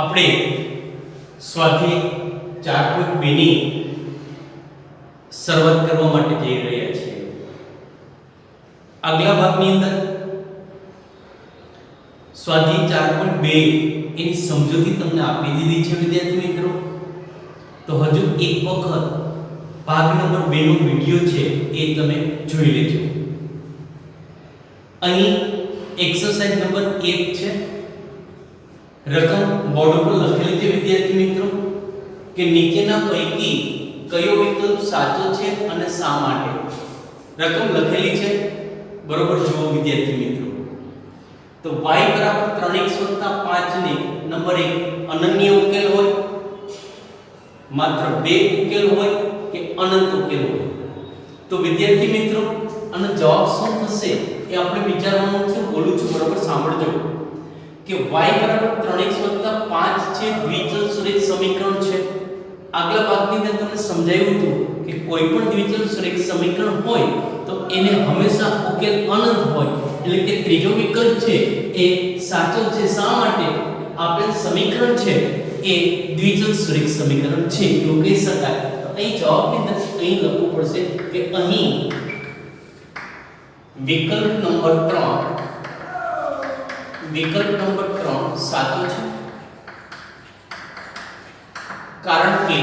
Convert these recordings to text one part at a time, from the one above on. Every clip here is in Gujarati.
આપણે સ્વાધ્યાય 4.2 ની શરૂઆત કરવા માટે જઈ રહ્યા છીએ. આગલા ભાગની અંદર સ્વાધ્યાય 4.2 એની સમજૂતી તમને આપી દીધી છે વિદ્યાર્થી મિત્રો. તો હજુ એક વખત ભાગ નંબર 2 નો વિડિયો છે એ તમે જોઈ લેજો. અહીં એક્સરસાઇઝ નંબર 1 છે. રકમ બોર્ડ ઉપર લખેલી છે વિદ્યાર્થી મિત્રો કે નીચેના પૈકી કયો વિકલ્પ સાચો છે અને શા માટે. રકમ લખેલી છે બરોબર જુઓ વિદ્યાર્થી મિત્રો. તો y બરાબર 3x 5 ને નંબર 1 અનન્ય ઉકેલ હોય, માત્ર 2 ઉકેલ હોય કે અનંત ઉકેલ હોય. તો વિદ્યાર્થી મિત્રો આનો જવાબ શું થશે એ આપણે વિચારવાનું છે. બોલું છું બરોબર સાંભળજો કે y બરાબર 3x 5 છે દ્વિચલ સુરેખ સમીકરણ છે. આગલા ભાગની અંદર તમને સમજાવ્યું હતું કે કોઈ પણ દ્વિચલ સુરેખ સમીકરણ હોય તો એને હંમેશા ઉકેલ અનંત હોય, એટલે કે ત્રીજો વિકલ્પ છે એ સાચો છે. શા માટે? આપેલ સમીકરણ છે એ દ્વિચલ સુરેખ સમીકરણ છે એવું કહી શકાય. તો અહીં જવાબની અંદર અહીં લખવું પડશે કે અહીં વિકલ્પ નંબર 3 સાચો છે, કારણ કે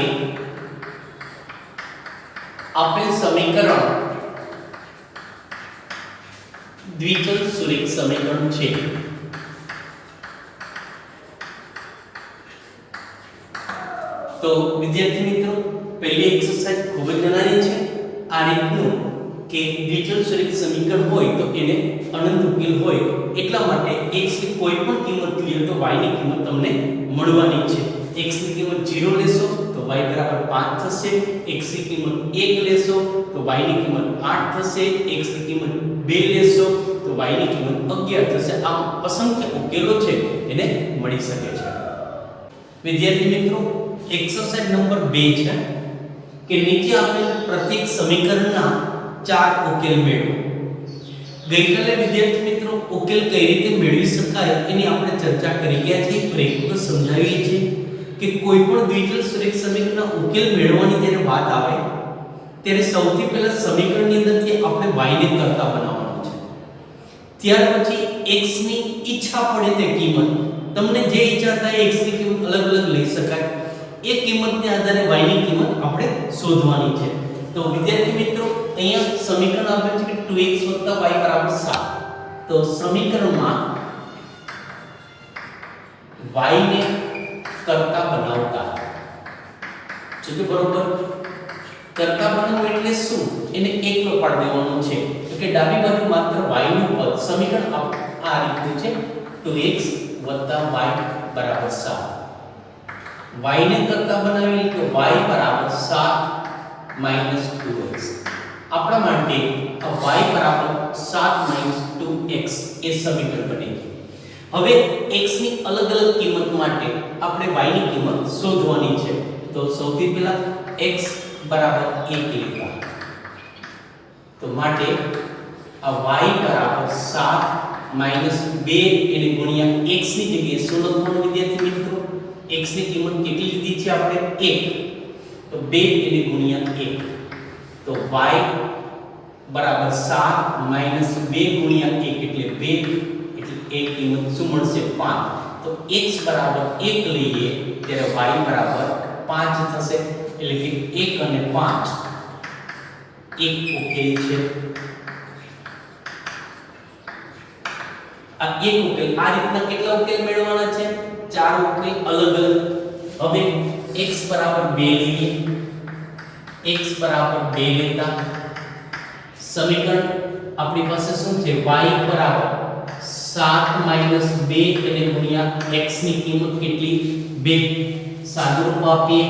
આપેલ સમીકરણ દ્વિચલ સુરેખ સમીકરણ છે. તો વિદ્યાર્થી મિત્રો પહેલી એક્સરસાઇઝ ખૂબ જ નાની છે. આ રીતનું કે દ્વિચલ સુરેખ સમીકરણ હોય તો એને અનંત ઉકેલ હોય, એટલા માટે x ની કોઈ પણ કિંમત લ્યો તો y ની કિંમત તમને મળવાની છે. x ની કિંમત 0 લેશો તો y બરાબર 5 થશે. x ની કિંમત 1 લેશો તો y ની કિંમત 8 થશે. x ની કિંમત 2 લેશો તો y ની કિંમત 11 થશે. આમ અસંખ્ય ઉકેલો છે એને મળી શકે છે. વિદ્યાર્થી મિત્રો એક્સરસાઇઝ નંબર 2 છે કે નીચે આપેલ પ્રત્યેક સમીકરણના 4 ઉકેલ મેળવો. ગઈકાલે વિદ્યાર્થી મિત્રો ઉકેલ કઈ રીતે મેળવી શકાય એની આપણે ચર્ચા કરી ગયા છીએ. તો એક વખત સમજાવીએ છીએ કે કોઈ પણ દ્વિચલ સુરેખ સમીકરણના ઉકેલ મેળવવાની જ્યારે વાત આવે ત્યારે સૌથી પહેલા સમીકરણની અંદરથી આપણે y ને કરતા બનાવવાનું છે. ત્યાર પછી x ની ઈચ્છા પડે તે કિંમત, તમને જે ઈચ્છા થાય x ની કિંમત અલગ અલગ લઈ શકાય. એ કિંમતને આધારે y ની કિંમત આપણે શોધવાની છે. તો વિદ્યાર્થી મિત્રો અહીંયા સમીકરણ આપેલ છે કે 2x y 7. તો સમીકરણમાં y ને કરતા બનાવતા છે. તો બરોબર કરતા બનાવવું એટલે શું? એને એકલો પાડી દેવાનું છે. તો કે ડાબી બાજુ માત્ર y નું પદ. સમીકરણ આ રીતનું છે 2x y 7. y ને કરતા બનાવી તો y 7 2x. આપણા માટે આ y 7 2x એ સમીકરણ બને. હવે x ની અલગ અલગ કિંમત માટે આપણે y ની કિંમત શોધવાની છે. તો સૌથી પહેલા x 1 લેતા. તો માટે આ y 7 2 એને ગુણ્યા x ની જગ્યાએ શું લખવાનું વિદ્યાર્થી મિત્રો? x ની કિંમત કેટલી લીધી છે આપણે? 1. તો 2 એને ગુણ્યા 1. તો y 7 2 ગુણ્યા 1 એટલે 2, એટલે એ કિંમત શું મળશે? 5. તો x 1 લઈએ ત્યારે y 5 થશે. એટલે કે 1 અને 5 એક ઉકેલ છે. આ એક ઉકેલ. આ રીતના કેટલા ઉકેલ મેળવવાના છે? 4 ઉકેલ અલગ અલગ. હવે x 2 લઈએ. x 2 લેતા સમીકરણ આપણી પાસે શું છે? y 7 2 એને ગુણ્યા x ની કિંમત કેટલી? 2. સાદુરૂપ આપીએ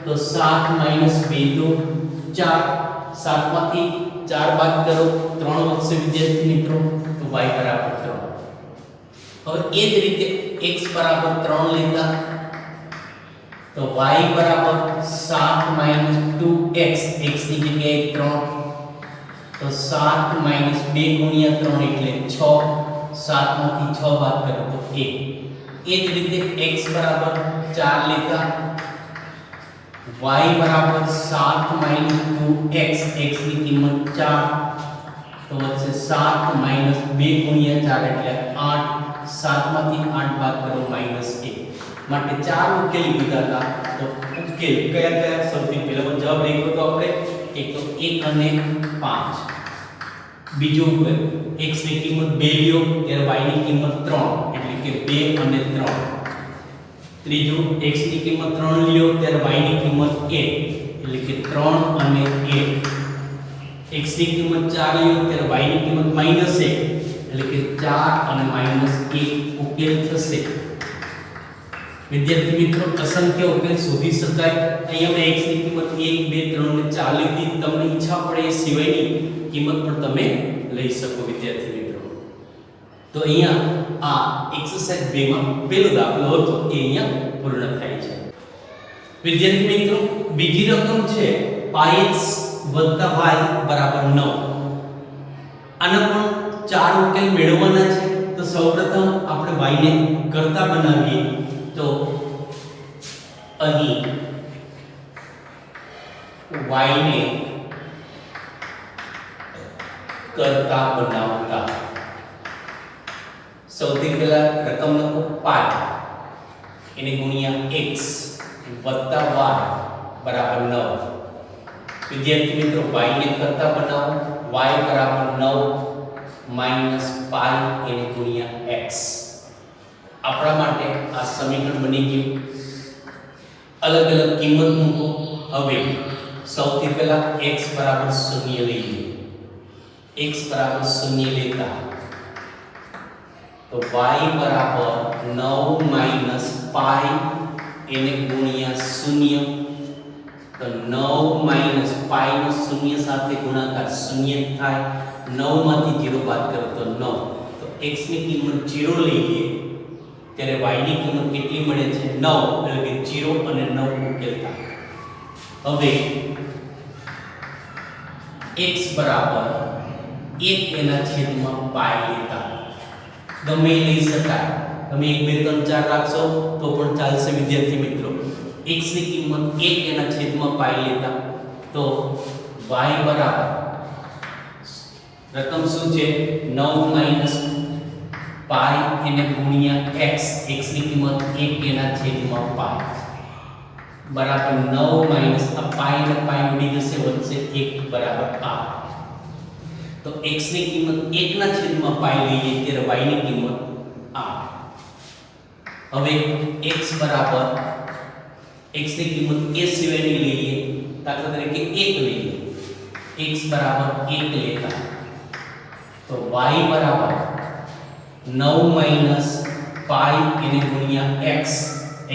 તો 7 2 2 4. 7 માંથી 4 બાદ કરો 3 વધશે વિદ્યાર્થી મિત્રો. તો y 3. હવે એ જ રીતે x 3 લેતા તો y 7 2x. x ની જગ્યાએ 3. તો 7 2 ગુણ્યા 3 એટલે 6. 7 માંથી 6 બાદ કરો તો 1. એ જ રીતે x બરાબર 4 लेता, y बराबर 7 - 2x, x ની કિંમત 4 તો વચ્ચે 7 - 2 * 4 એટલે 8, 7 માંથી 8 બાદ કરો -1 માટે 4 ઉકેલ લીધા હતા. તો ઉકેલ કયા કયા? સૌથી પહેલો જવાબ લખ્યો તો આપણે એક તો 1 અને 5. બીજો ઉકેલ x ની કિંમત 2 લ્યો ત્યારે y ની કિંમત 3 એટલે કે 2 અને 3. ત્રીજું x ની કિંમત 3 લ્યો ત્યારે y ની કિંમત 1 એટલે કે 3 અને 1. x ની કિંમત 4 લ્યો ત્યારે y ની કિંમત -1 એટલે કે 4 અને -1 ઉકેલ થશે. વિદ્યાર્થી મિત્રો, અસંખ્ય ઉકેલ શોધી શકાય. અહીંયા મેં x ની કિંમત 1 2 3 ને 4 લીધી. તમને ઈચ્છા પડે એ સિવાયની કિંમત પણ તમે લઈ શકો વિદ્યાર્થી મિત્રો. તો અહીંયા આ એક્સરસાઇઝ 2 માં પહેલો દાખલો હતો એ અહીંયા પૂર્ણ થાય છે. વિદ્યાર્થી મિત્રો, બીજી રકમ છે πx + y = 9. આના પણ 4 ઉકેલ મેળવવાના છે. તો સૌપ્રથમ આપણે y ને કરતા બનાવીએ. તો અહીં y ને કરતા બનાવતા સૌથી પહેલા રકમ લખો પાઈ, એને ગુણ્યા x વત્તા y બરાબર 9. વિદ્યાર્થી મિત્રો, y ને કરતા બનાવો, y બરાબર 9 માઈનસ પાઈ એને ગુણ્યા x. આપણા માટે આ સમીકરણ બની ગયું. અલગ અલગ કિંમત મૂકો. હવે સૌથી પહેલા x બરાબર 0 લઈએ. x બરાબર 0 લેતા તો y બરાબર 9 માઈનસ પાઈ એને ગુણ્યા 0. તો 9 માઈનસ પાઈ નો 0 સાથે ગુણાકાર 0 થાય. 9 માંથી 0 બાદ કરો તો 9. તો x ની કિંમત 0 લઈએ ત્યારે y ની કિંમત કેટલી મળે છે? 9 એટલે કે 0 અને 9 ઉકેલ થાય. હવે x બરાબર 1 એના છેદમાં પાઈ લેતા ગમે એ લઈ શકાય. તમે 1 2 3 4 રાખશો તો પણ ચાલશે વિદ્યાર્થી મિત્રો. x ની કિંમત 1 એના છેદમાં પાઈ લેતા તો y બરાબર રકમ શું છે? 9 માઈનસ પાઈ એને ગુણ્યા x. x ની કિંમત 1 એના છેદમાં પાઈ બરાબર 9 માઈનસ આ પાઈ અને પાઈ ઉડી જશે, વચ્ચે 1 બરાબર 8. તો x ની કિંમત 1 ના છેદમાં પાઈ લઈએ ત્યારે y ની કિંમત 8. હવે x બરાબર x ની કિંમત એ સિવાયની લઈએ. દાખલા તરીકે 1 લઈએ. x બરાબર 1 લેતા તો y બરાબર 9 માઈનસ પાઈ એને ગુણ્યા x.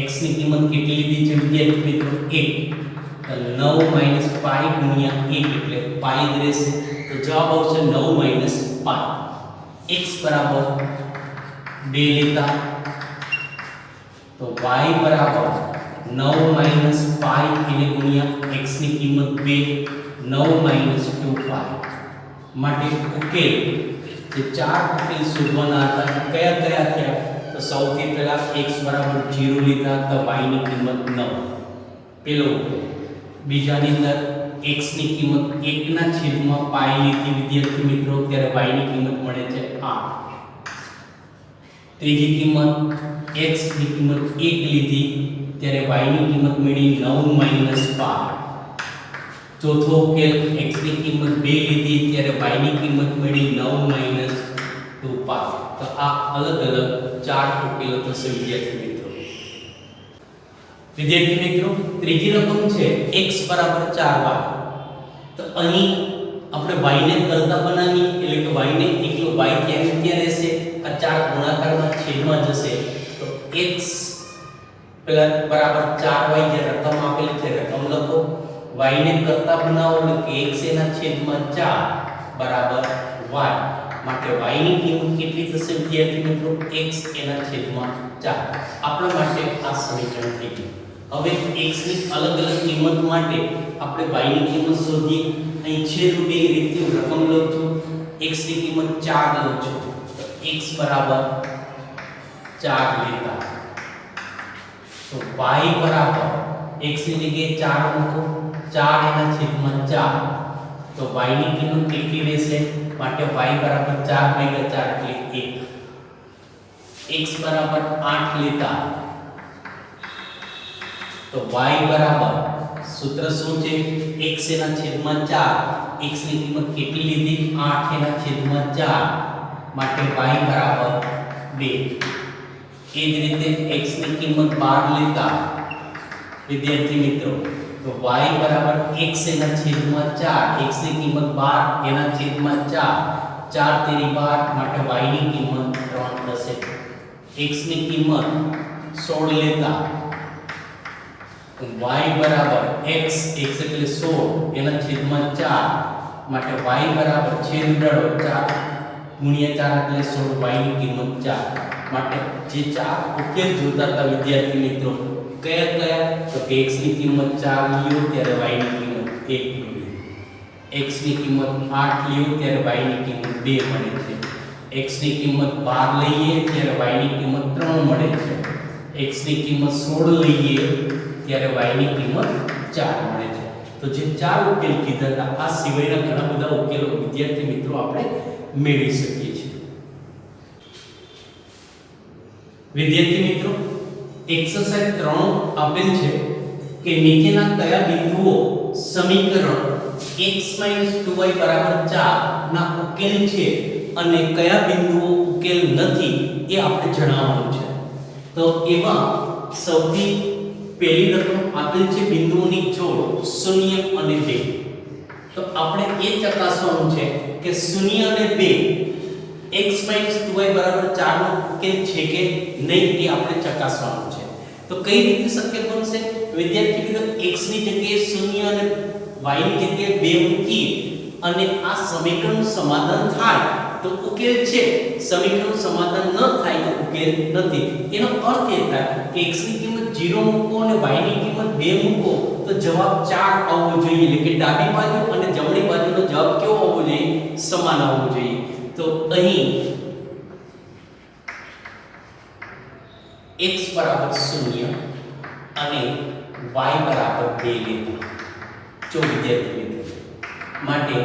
x ની કિંમત કેટલી લીધી છે વિદ્યાર્થી મિત્રો? 1. તો 9 માઈનસ પાઈ ગુણ્યા 1 એટલે પાઈ જ રહેશે. તો જવાબ આવશે 9 માઈનસ પાઈ. x બરાબર 2 લેતા તો y બરાબર 9 માઈનસ પાઈ એને ગુણ્યા x ની કિંમત 2. 9 માઈનસ 2 પાઈ માટે ઉકેલ જે 4 ઉકેલ શોધવાના હતા કયા કયા થયા? તો સૌથી પહેલા x બરાબર 0 લીધા તો y ની કિંમત 9 પેલો ઉકેલ. બીજાની અંદર x ની કિંમત 1 ના છેદમાં પાઈ લીધી વિદ્યાર્થી મિત્રો ત્યારે y ની કિંમત મળે છે 8. ત્રીજી કિંમત x ની કિંમત 1 લીધી ત્યારે y ની કિંમત મળી 9 માઈનસ પાઈ. ચોથો ઉકેલ x ની કિંમત 2 લીધી ત્યારે y ની કિંમત મળી 9 માઈનસ 2 પાઈ. તો આ અલગ અલગ 4 ઉકેલો થશે વિદ્યાર્થી મિત્રો. વિદ્યાર્થી મિત્રો, ત્રીજી રકમ છે x બરાબર 4y. તો અહીં આપણે y ને કરતા બનાવી એટલે કે y ને એકલો y ક્યાં રહેશે? આ 4 ગુણાકારમાં છેદમાં જશે. તો x બરાબર 4y જે રકમ આપેલી છે રકમ લખો. y ને કરતા બનાવો એટલે કે x એના છેદમાં 4 બરાબર y. માટે y ની કિંમત કેટલી થશે વિદ્યાર્થી મિત્રો? x એના છેદમાં 4. આપણા માટે આ સમીકરણ થઈ ગયું. હવે x ની અલગ અલગ કિંમત માટે આપણે y ની કિંમત શોધીએ. અહીં છેદરૂપે એ રીતે રકમ લઉં છું. x ની કિંમત 4 લઉં છું. તો x બરાબર 4 લેતા તો y બરાબર x ની જગ્યાએ 4 મૂકો 4 એના છેદમાં 4 તો y ની કિંમત કેટલી રહેશે માટે y બરાબર 4 ભાગ્યા 4 એટલે 1 x બરાબર 8 લેતા તો y બરાબર સૂત્ર શું છે x એના છેદમાં 4 x ની કિંમત કેટલી લીધી 8 એના છેદમાં 4 માટે y બરાબર 2 એ જ રીતે x ની કિંમત 12 લેતા વિદ્યાર્થી મિત્રો તો y બરાબર x એના છેદમાં 4 x ની કિંમત 12 એના છેદમાં 4 4 તેરી 12 માટે y ની કિંમત 3 થશે x ની કિંમત 16 લેતા y બરાબર x એટલે 16 એના છેદમાં 4 માટે y બરાબર છેદ ઉડાડો 4 ગુણ્યા 4 એટલે 16 y ની કિંમત 4 માટે જે ચાર ઉકેલ જોતા હતા વિદ્યાર્થી મિત્રો કયા કયા તો કે x ની કિંમત 4 લ્યો ત્યારે y ની કિંમત 1 મળે x ની કિંમત 8 લ્યો ત્યારે y ની કિંમત 2 મળે છે x ની કિંમત 12 લઈએ ત્યારે y ની કિંમત 3 મળે છે x ની કિંમત 16 લઈએ ત્યારે y ની કિંમત 4 મળે છે તો જે ચાર ઉકેલ કીધા હતા આ સિવાયના ઘણા બધા ઉકેલો વિદ્યાર્થી મિત્રો આપણે મેળવી શકીએ છીએ વિદ્યાર્થી મિત્રો એક્સરસાઇઝ 3 આપેલ છે કે નીચેના કયા બિંદુઓ સમીકરણ x 2y 4 ના ઉકેલ છે અને કયા બિંદુઓ ઉકેલ નથી એ આપણે જણાવવાનું છે તો એમાં સૌથી પહેલી રકમ આપેલ છે બિંદુઓની જોડ 0 અને 2 તો આપણે એ ચકાસવાનું છે કે 0 અને 2 x 2y 4 નો ઉકેલ છે કે નહીં એ આપણે ચકાસવાનું છે તો કઈ રીતે શક્ય બનશે વિદ્યાર્થી મિત્રો x ની જગ્યાએ 0 અને y ની જગ્યાએ 2 મૂકી અને આ સમીકરણનું સમાધાન થાય તો ઉકેલ છે સમીકરણનું સમાધાન ન થાય તો ઉકેલ નથી એનો અર્થ એ થાય કે x ની કિંમત 0 મૂકો અને y ની કિંમત 2 મૂકો તો જવાબ 4 આવવો જોઈએ એટલે કે ડાબી બાજુ અને જમણી બાજુનો જવાબ કેવો આવવો જોઈએ સમાન આવવો જોઈએ તો અહીં x બરાબર 0 અને y બરાબર 2 લીધું જો વિદ્યાર્થી મિત્રો માટે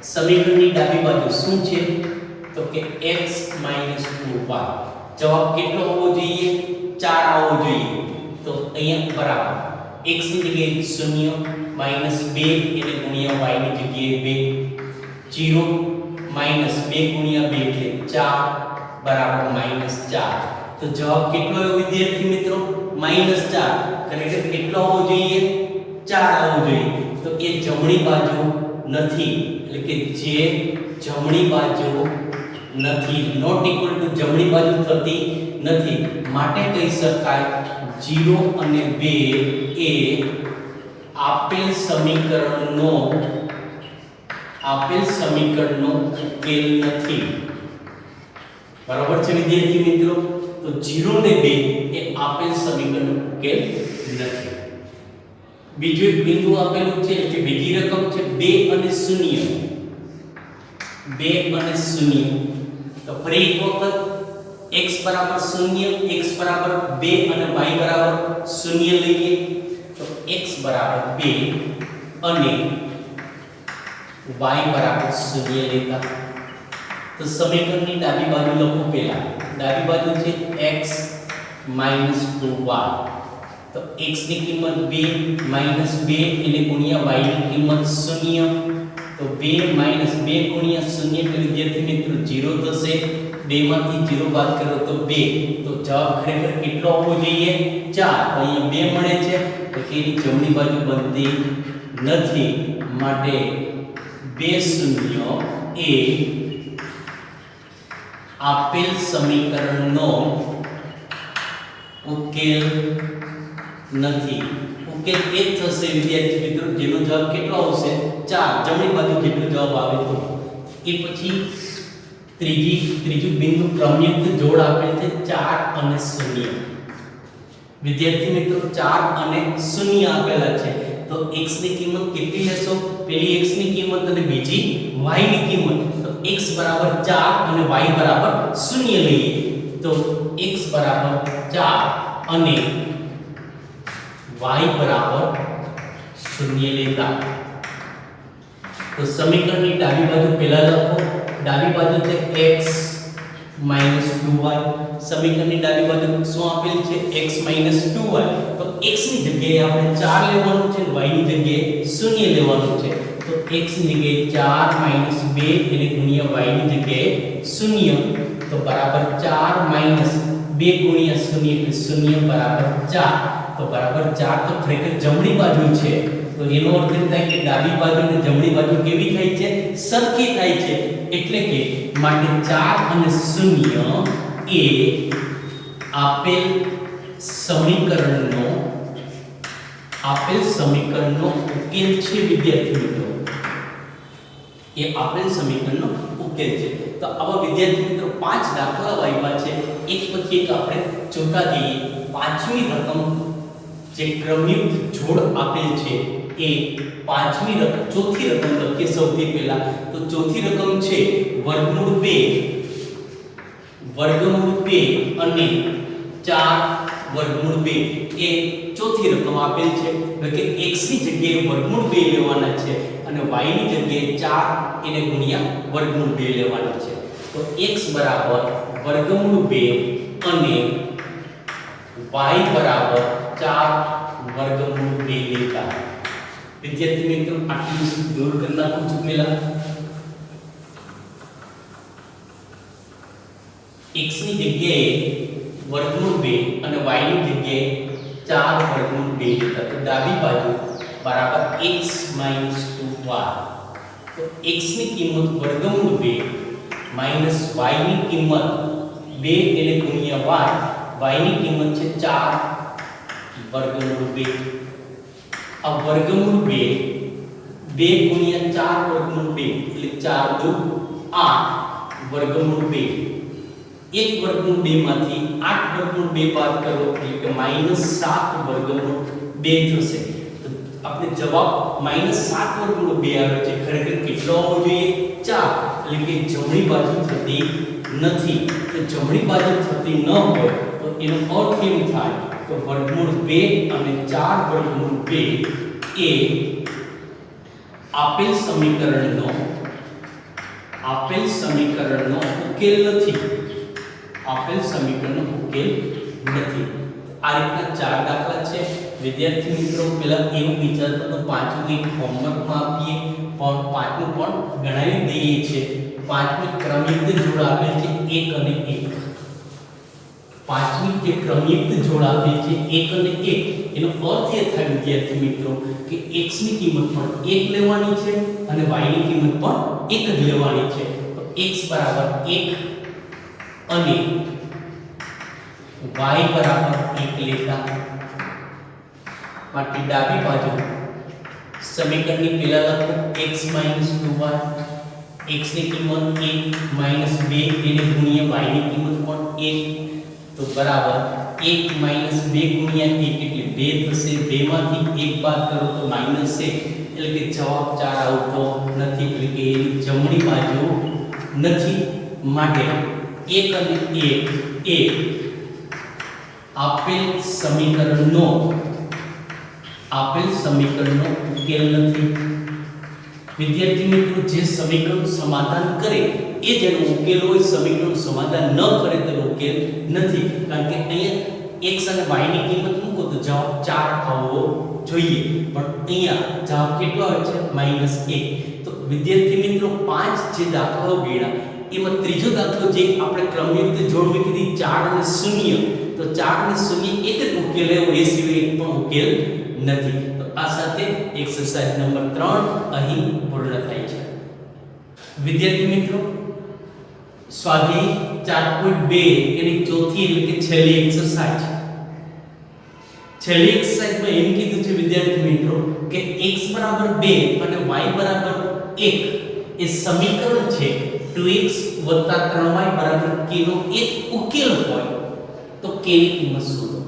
સમીકરણની ડાબી બાજુ શું છે તો કે x 2y જવાબ કેટલો આવવો જોઈએ 4 આવવો જોઈએ તો અહીંયા બરાબર x ની જગ્યાએ 0 2 એટલે ગુણ્યા y ની જગ્યાએ 2 0 2 ગુણ્યા 2 એટલે 4 બરાબર -4 તો જવાબ કેટલો આવ્યો વિદ્યાર્થી મિત્રો -4 ખરેખર કેટલો આવવો જોઈએ 4 આવવો જોઈએ તો એ જમણી બાજુ નથી એટલે કે જે જમણી બાજુ નથી નોટ ઇક્વલ ટુ જમણી બાજુ થતી નથી માટે કહી શકાય 0 અને 2 એ આપેલ સમીકરણનો ઉકેલ નથી બરાબર છે વિદ્યાર્થી મિત્રો તો 0 ને 2 એ આપેલ સમીકરણનો ઉકેલ નથી બીજું એક બિંદુ આપેલું છે એટલે બીજી રકમ છે 2 અને 0 2 અને 0 તો ફરી એક વખત x બરાબર 0 x બરાબર 2 અને y બરાબર 0 લઈએ તો x બરાબર 2 અને y બરાબર 0 લેતા તો સમીકરણની ડાબી બાજુ લખો પહેલા ડાબી બાજુ છે x 2y તો x ની કિંમત 2 2 એટલે ગુણ્યા y ની કિંમત 0 તો 2 2 ગુણ્યા 0 એટલે વિદ્યાર્થી મિત્રો 0 થશે 2 માંથી 0 બાદ કરો તો 2 તો જવાબ ખરેખર કેટલો આવવો જોઈએ 4 તો અહીંયા 2 મળે છે તો કે એની જમણી બાજુ બનતી નથી માટે 2 શૂન્ય એ આપેલ સમીકરણનો ઉકેલ નથી ઉકેલ એ જ થશે વિદ્યાર્થી મિત્રો જેનો જવાબ કેટલો આવશે 4 જમણી બાજુ જેટલો જવાબ આવે તો એ પછી ત્રીજું બિંદુ ક્રમયુક્ત જોડ આપેલ છે 4 અને 0 વિદ્યાર્થી મિત્રો 4 અને 0 આપેલા છે તો x ની કિંમત કેટલી લેશો પહેલી x ની કિંમત અને બીજી y ની કિંમત તો x બરાબર 4 અને y બરાબર 0 લઈએ તો x બરાબર 4 અને y બરાબર 0 લેતા તો સમીકરણની ડાબી બાજુ પહેલા લખો ડાબી બાજુ છે x 2y સમીકરણની ડાબી બાજુ શું આપેલ છે x 2y તો x ની જગ્યાએ આપણે 4 લેવાનું છે y ની જગ્યાએ 0 લેવાનું છે તો x ની જગ્યાએ 4 2 એટલે ગુણ્યા y ની જગ્યાએ 0 તો બરાબર 4 2 ગુણ્યા 0 એટલે 0 બરાબર 4 તો બરાબર 4 તો ખરેખર જમણી બાજુ છે તો એનો અર્થ એ થાય કે ડાબી બાજુ અને જમણી બાજુ કેવી થાય છે સરખી થાય છે એટલે કે માટે 4 અને 0 એ આપેલ સમીકરણનો ઉકેલ છે વિદ્યાર્થી મિત્રો એ આપેલ સમીકરણનો ઉકેલ છે તો આવા વિદ્યાર્થી મિત્રો 5 દાખલાઓ આપ્યા છે એક પછી એક આપણે જોતા જઈએ પાંચમી રકમ જે ક્રમયુક્ત જોડ આપેલ છે એ પાંચમી રકમ ચોથી રકમ લખીએ સૌથી પહેલા તો ચોથી રકમ છે વર્ગમૂળ 2 અને 4 વર્ગમૂળ 2 એ ચોથી રકમ આપેલ છે એટલે કે x ની જગ્યાએ વર્ગમૂળ 2 લેવાના છે અને y ની જગ્યાએ 4 એને ગુણ્યા વર્ગમૂળ 2 લેવાના છે તો x બરાબર વર્ગમૂળ 2 અને y બરાબર 4 વર્ગમૂળ 2 લેતા વિદ્યાર્થી મિત્રો આટલું દૂર કરી નાખું છું પહેલા x ની જગ્યાએ વર્ગમૂળ 2 અને y ની જગ્યાએ 4 વર્ગમૂળ 2 લેતા તો ડાબી બાજુ બરાબર x 2y તો x ની કિંમત વર્ગમૂળ 2 માઈનસ y ની કિંમત 2 એટલે ગુણ્યા y ની કિંમત છે 4 વર્ગમૂળ 2 अब वर्गमूल 2 गुणिया 4 वर्गमूल 2 એટલે 4 दो 8 वर्गमूल 2 एक वर्गमूल 2 માંથી 8 वर्गमूल 2 बाद કરો એટલે કે -7 वर्गमूल 2 થશે તો આપણે જવાબ -7 वर्गमूल 2 આવે છે ખરેખર કેટલો હોવો જોઈએ 4 એટલે કે જમણી બાજુ થતી નથી તો જમણી બાજુ થતી ન હોય તો એનો અર્થ એમ થાય તો વર્ગમૂળ 2 અને 4 વર્ગમૂળ 2 એ આપેલ સમીકરણનો ઉકેલ નથી આ રીતના ચાર દાખલા છે વિદ્યાર્થી મિત્રો પહેલા એવું વિચારતા તો પાંચમું એક હોમવર્કમાં આપીએ પણ પાંચમું પણ ગણાવી દઈએ છે પાંચમી ક્રમયુક્ત જોડ આપેલ છે 1 અને 1 પાંચમી જે ક્રમયુક્ત જોડ આપેલ છે 1 અને 1 એનો અર્થ એ થાય વિદ્યાર્થી મિત્રો કે x ની કિંમત પણ 1 લેવાની છે અને y ની કિંમત પણ 1 જ લેવાની છે તો x બરાબર 1 અને y બરાબર 1 લેતા માટે ડાબી બાજુ સમીકરણની પહેલા લખો x 2y x ની કિંમત 1 2 એને ગુણ્યા y ની કિંમત પણ 1 તો બરાબર 1 2 ગુણ્યા 1 એટલે 2 થશે 2 માંથી 1 બાદ કરો તો -1 એટલે કે જવાબ 4 આવતો નથી એટલે કે એની જમણી બાજુ નથી માટે 1 અને 1 એ આપેલ સમીકરણનો ઉકેલ નથી વિદ્યાર્થી મિત્રો જે સમીકરણનું સમાધાન કરે એ જેનો ઉકેલ હોય સમીકરણનું સમાધાન ન કરે તેનો ઉકેલ નથી કારણ કે અહીંયા x અને y ની કિંમત મૂકો તો જવાબ 4 આવવો જોઈએ પણ અહીંયા જવાબ કેટલો આવે છે -1 તો વિદ્યાર્થી મિત્રો 5 જે દાખલાઓ ગણ્યા એમાં ત્રીજો દાખલો જે આપણે ક્રમયુક્ત જોડ મૂકી દીધી 4 અને 0 તો 4 અને 0 એક જ ઉકેલ એવો એ સિવાય એક પણ ઉકેલ નથી તો આ સાથે એક્સરસાઇઝ નંબર 3 અહીં પૂર્ણ થાય છે વિદ્યાર્થી મિત્રો સ્વાધ્યાય 4.2 એની ચોથી એટલે કે છેલ્લી એક્સરસાઇઝમાં એમ કીધું છે વિદ્યાર્થી મિત્રો કે x 2 અને y 1 એ સમીકરણ છે 2x 3y k નો એક ઉકેલ હોય તો k ની કિંમત શોધો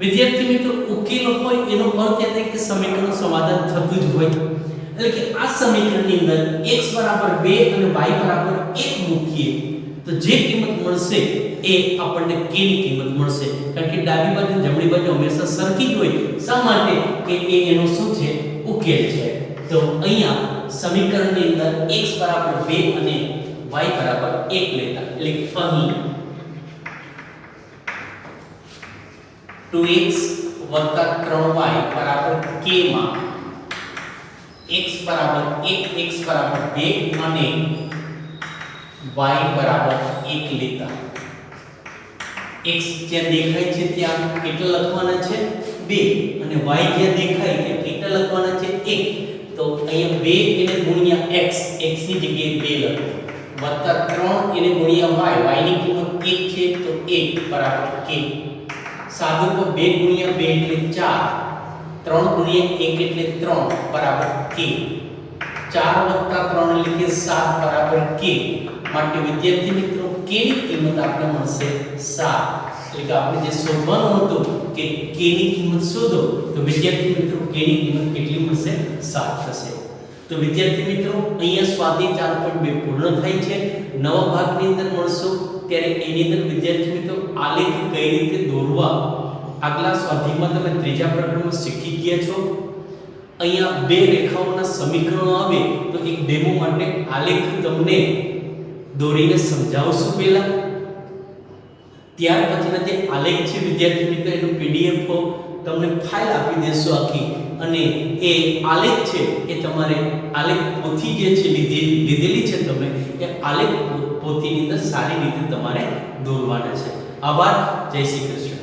વિદ્યાર્થી મિત્રો ઉકેલ હોય એનો અર્થ એ થાય કે સમીકરણનું સમાધાન થતું જ હોય એટલે કે આ સમીકરણની અંદર x 2 અને y 1 મૂકીએ તો જે કિંમત મળશે એ આપણને k ની કિંમત મળશે, કારણ કે ડાબી બાજુ જમણી બાજુ હંમેશા સરખી જ હોય. શા માટે? કે એ એનો શું છે? ઉકેલ છે. તો અહીંયા સમીકરણની અંદર x બરાબર 2 અને y બરાબર 1 લેતા, એટલે કે અહીં 2x 3y બરાબર k માં x બરાબર 1, x બરાબર 2 અને y બરાબર 1 લેતા x જ્યાં દેખાય છે ત્યાં કેટલા લખવાના છે? 2 અને y જ્યાં દેખાય ત્યાં કેટલા લખવાના છે? 1. તો અહીંયા 2 એને ગુણ્યા x, x ની જગ્યાએ 2 લખો, વત્તા 3 એને ગુણ્યા y, y ની કિંમત 1 છે તો 1 બરાબર k. સાદું તો 2 ગુણ્યા 2 એટલે 4, 3 ગુણ્યા 1 એટલે 3 બરાબર k. 4 વત્તા 3 એટલે કે 7 બરાબર k. માટે વિદ્યાર્થી મિત્રો k ની કિંમત આપણે મળશે 7. એટલે કે આપણે જે શોધવાનું હતું કે k ની કિંમત શોધો, તો વિદ્યાર્થી મિત્રો k ની કિંમત કેટલી મળશે? 7 થશે. તો વિદ્યાર્થી મિત્રો અહીંયા સ્વાધ્યાય 4.2 પૂર્ણ થાય છે. નવા ભાગની અંદર મળશું ત્યારે એની અંદર વિદ્યાર્થી મિત્રો આલેખ કઈ રીતે દોરવા આગલા સ્વાધ્યાયમાં તમે ત્રીજા પ્રકરણમાં શીખી ગયા છો. અહીંયા બે રેખાઓના સમીકરણો આવે તો એક ડેમો માટે આલેખ તમને દોરીને સમજાવશું પહેલા, ત્યાર પછીના જે આલેખ છે વિદ્યાર્થી મિત્રો એનો પીડીએફ તમને ફાઇલ આપી દેશો આખી, અને એ આલેખ છે એ તમારે આલેખ પોથી જે છે લીધેલી છે તમે એ આલેખ પોથીની અંદર સારી રીતે તમારે દોરવાના છે. આભાર. જય શ્રી કૃષ્ણ.